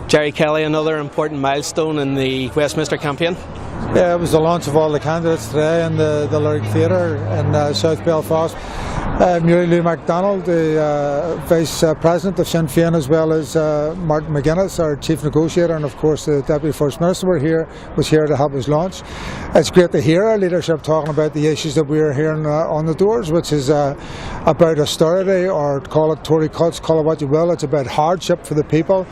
Jerry Kelly, another important milestone in the Westminster campaign. Yeah, it was the launch of all the candidates today in the Lyric Theatre in South Belfast. Mary Lou MacDonald, the Vice President of Sinn Féin, as well as Martin McGuinness, our Chief Negotiator, and of course the Deputy First Minister was here to help us launch. It's great to hear our leadership talking about the issues that we're hearing on the doors, which is about austerity, or call it Tory cuts, call it what you will. It's about hardship for the people,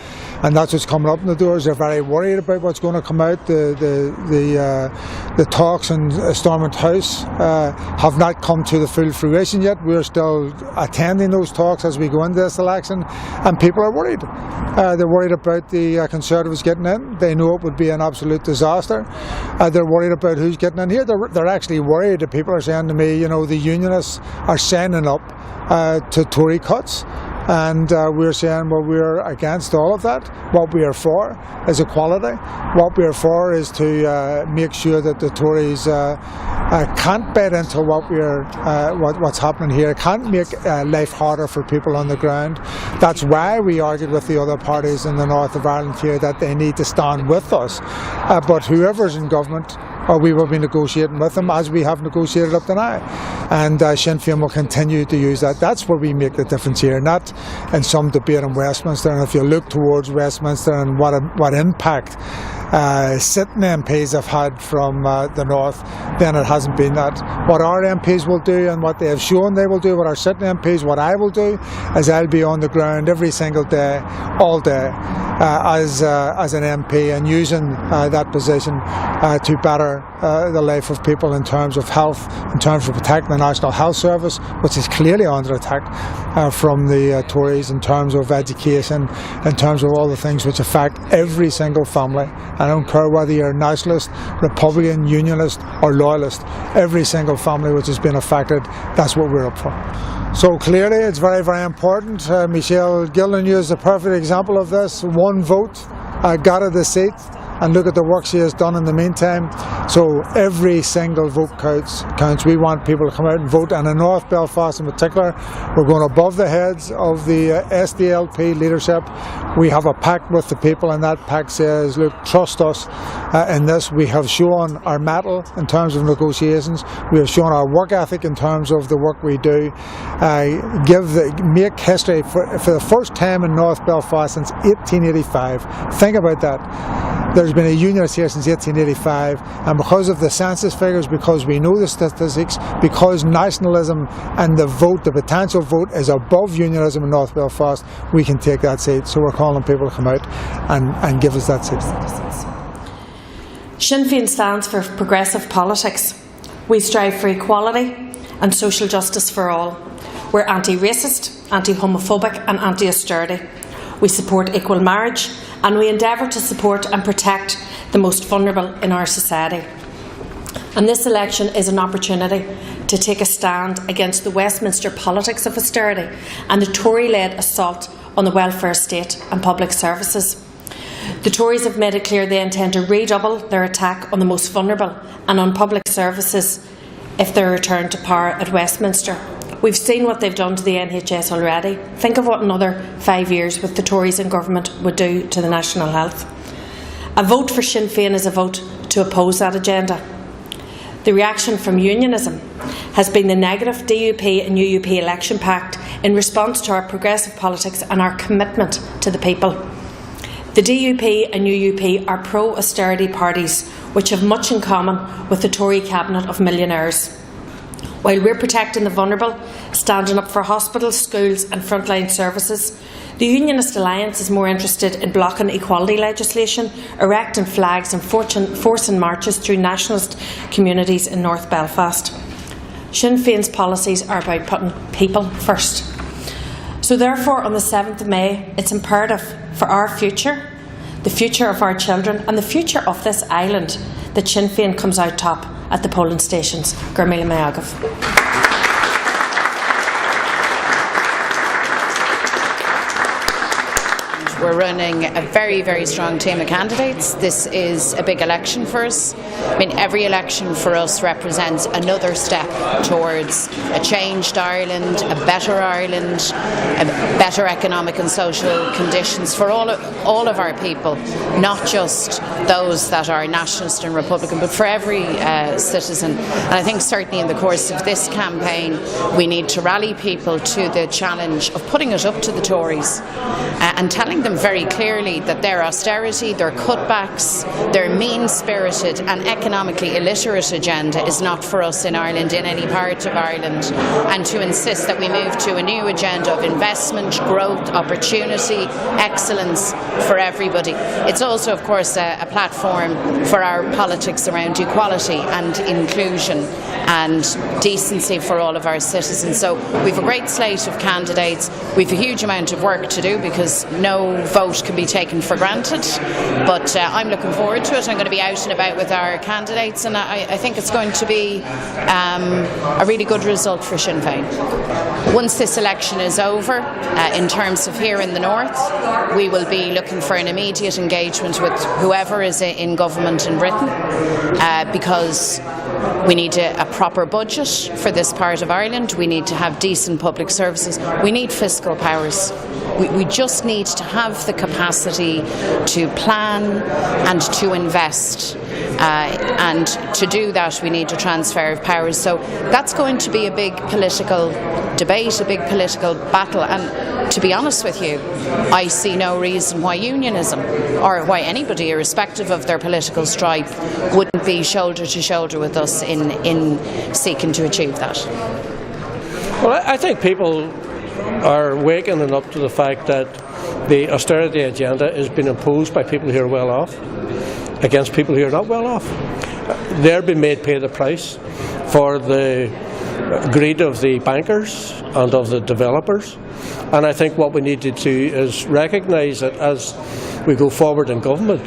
and that's what's coming up in the doors. They're very worried about what's going to come out. The talks in Stormont House have not come to the full fruition yet. We're still attending those talks as we go into this election, and people are worried. They're worried about the Conservatives getting in. They know it would be an absolute disaster. They're worried about who's getting in here. They're actually worried. The people are saying to me, you know, the unionists are signing up to Tory cuts. And we're saying, well, we're against all of that. What we are for is equality. What we are for is to make sure that the Tories can't bet into what's happening here, can't make life harder for people on the ground. That's why we argued with the other parties in the north of Ireland here that they need to stand with us. But whoever's in government, we will be negotiating with them, as we have negotiated up to now. And Sinn Féin will continue to use that. That's where we make the difference here, not in some debate in Westminster. And if you look towards Westminster and what impact sitting MPs have had from the north, then it hasn't been that. What our MPs will do and what they have shown they will do, what our sitting MPs, what I will do, is I'll be on the ground every single day, all day, as an MP, and using that position to better the life of people in terms of health, in terms of protecting the National Health Service, which is clearly under attack from the Tories, in terms of education, in terms of all the things which affect every single family. I don't care whether you're nationalist, Republican, Unionist or Loyalist, every single family which has been affected, that's what we're up for. So clearly it's very, very important. Michelle Gildernew is a perfect example of this. One vote got her the seat, and look at the work she has done in the meantime. So every single vote counts. We want people to come out and vote, and in North Belfast in particular, we're going above the heads of the SDLP leadership. We have a pact with the people, and that pact says, look, trust us in this. We have shown our mettle in terms of negotiations. We have shown our work ethic in terms of the work we do. Make history for the first time in North Belfast since 1885. Think about that. There's been a unionist here since 1885, and because of the census figures, because we know the statistics, because nationalism and the vote, the potential vote, is above unionism in North Belfast, we can take that seat. So we're calling people to come out and give us that seat. Sinn Féin stands for progressive politics. We strive for equality and social justice for all. We're anti-racist, anti-homophobic and anti-austerity. We support equal marriage, and we endeavour to support and protect the most vulnerable in our society. And this election is an opportunity to take a stand against the Westminster politics of austerity and the Tory-led assault on the welfare state and public services. The Tories have made it clear they intend to redouble their attack on the most vulnerable and on public services if they return to power at Westminster. We've seen what they've done to the NHS already. Think of what another 5 years with the Tories in government would do to the national health. A vote for Sinn Féin is a vote to oppose that agenda. The reaction from unionism has been the negative DUP and UUP election pact in response to our progressive politics and our commitment to the people. The DUP and UUP are pro-austerity parties which have much in common with the Tory cabinet of millionaires. While we're protecting the vulnerable, standing up for hospitals, schools and frontline services, the Unionist Alliance is more interested in blocking equality legislation, erecting flags and forcing marches through nationalist communities in North Belfast. Sinn Féin's policies are about putting people first. So therefore, on the 7th of May, it's imperative for our future, the future of our children and the future of this island that Sinn Féin comes out top at the polling stations. Gur míle maith agah. We're running a very, very strong team of candidates. This is a big election for us. I mean, every election for us represents another step towards a changed Ireland, a better Ireland, a better economic and social conditions for all of our people, not just those that are nationalist and Republican, but for every citizen. And I think certainly in the course of this campaign, we need to rally people to the challenge of putting it up to the Tories and telling them very clearly that their austerity, their cutbacks, their mean-spirited and economically illiterate agenda is not for us in Ireland, in any part of Ireland, and to insist that we move to a new agenda of investment, growth, opportunity, excellence for everybody. It's also, of course, a platform for our politics around equality and inclusion and decency for all of our citizens. So we've a great slate of candidates. We've a huge amount of work to do because no vote can be taken for granted, but I'm looking forward to it. I'm going to be out and about with our candidates, and I think it's going to be a really good result for Sinn Féin. Once this election is over, in terms of here in the north, we will be looking for an immediate engagement with whoever is in government in Britain, because we need a proper budget for this part of Ireland. We need to have decent public services. We need fiscal powers. We just need to have the capacity to plan and to invest. And to do that, we need a transfer of powers. So that's going to be a big political debate, a big political battle. And to be honest with you, I see no reason why unionism, or why anybody, irrespective of their political stripe, wouldn't be shoulder to shoulder with us in seeking to achieve that. Well, I think people are waking up to the fact that the austerity agenda is being imposed by people who are well off against people who are not well off. They're being made pay the price for the greed of the bankers and of the developers. And I think what we need to do is recognise that as we go forward in government,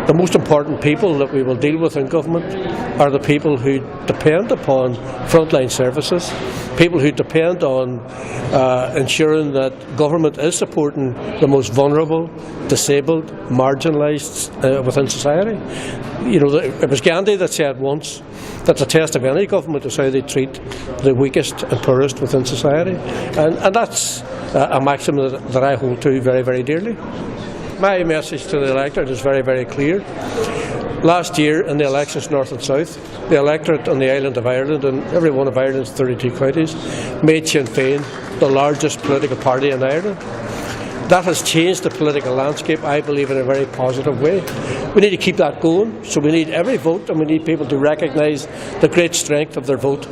the most important people that we will deal with in government are the people who depend upon frontline services, people who depend on ensuring that government is supporting the most vulnerable, disabled, marginalised within society. You know, it was Gandhi that said once that the test of any government is how they treat the weakest and poorest within society. And that's a maxim that I hold to very, very dearly. My message to the electorate is very, very clear. Last year in the elections north and south, the electorate on the island of Ireland and every one of Ireland's 32 counties made Sinn Féin the largest political party in Ireland. That has changed the political landscape, I believe, in a very positive way. We need to keep that going, so we need every vote and we need people to recognise the great strength of their vote.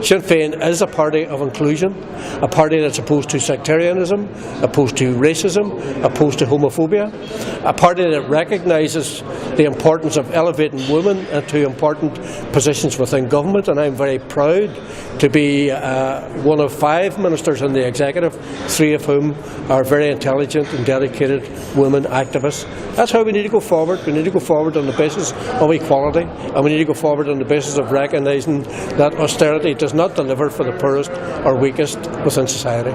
Sinn Féin is a party of inclusion, a party that's opposed to sectarianism, opposed to racism, opposed to homophobia, a party that recognises the importance of elevating women into important positions within government, and I'm very proud to be one of 5 ministers in the executive, 3 of whom are very intelligent and dedicated women activists. That's how we need to go forward. We need to go forward on the basis of equality, and we need to go forward on the basis of recognising that austerity does not deliver for the poorest or weakest within society.